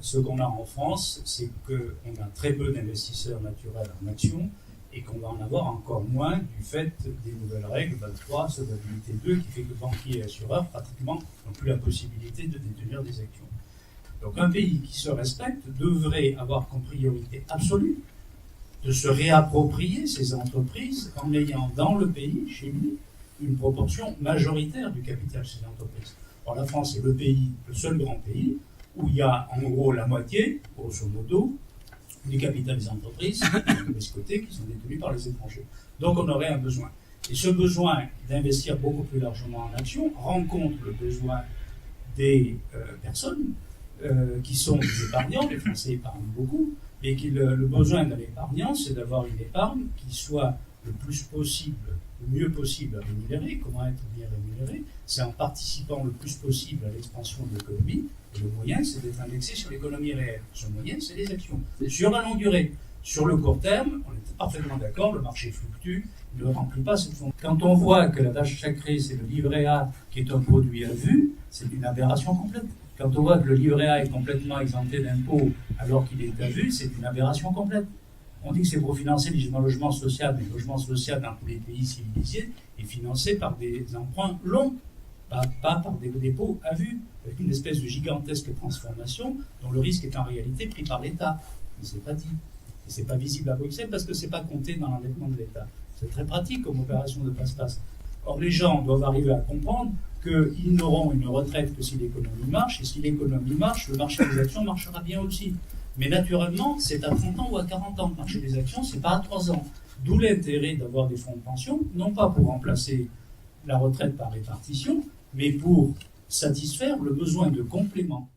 Ce qu'on a en France, c'est qu'on a très peu d'investisseurs naturels en actions et qu'on va en avoir encore moins du fait des nouvelles règles, BAL 3, solvabilité 2, qui fait que banquiers et assureurs, pratiquement, n'ont plus la possibilité de détenir des actions. Donc un pays qui se respecte devrait avoir comme priorité absolue de se réapproprier ces entreprises en ayant dans le pays, chez lui, une proportion majoritaire du capital de ces entreprises. Or, la France est le seul grand pays où il y a en gros la moitié, grosso modo, du capital des entreprises de ce côté qui sont détenus par les étrangers. Donc on aurait un besoin. Et ce besoin d'investir beaucoup plus largement en actions rencontre le besoin des personnes qui sont des épargnants. Les Français épargnent beaucoup, mais le besoin d'un épargnant, c'est d'avoir une épargne qui soit le plus possible, le mieux possible rémunérée. Comment être bien rémunéré? C'est en participant le plus possible à l'expansion de l'économie. Et le moyen, c'est d'être indexé sur l'économie réelle. Ce moyen, c'est les actions. Sur la longue durée. Sur le court terme, on est parfaitement d'accord, le marché fluctue, ne remplit pas cette fonction. Quand on voit que la tâche sacrée, c'est le livret A, qui est un produit à vue, c'est une aberration complète. Quand on voit que le livret A est complètement exempté d'impôts alors qu'il est à vue, c'est une aberration complète. On dit que c'est pour financer les logements sociaux, mais le logement social dans tous les pays civilisés est financé par des emprunts longs, pas par des dépôts à vue, avec une espèce de gigantesque transformation dont le risque est en réalité pris par l'État. Mais c'est pas dit. Et c'est pas visible à Bruxelles parce que c'est pas compté dans l'endettement de l'État. C'est très pratique comme opération de passe-passe. Or, les gens doivent arriver à comprendre qu'ils n'auront une retraite que si l'économie marche, et si l'économie marche, le marché des actions marchera bien aussi. Mais naturellement, c'est à 30 ans ou à 40 ans. Le marché des actions, c'est pas à 3 ans. D'où l'intérêt d'avoir des fonds de pension, non pas pour remplacer la retraite par répartition, mais pour satisfaire le besoin de complément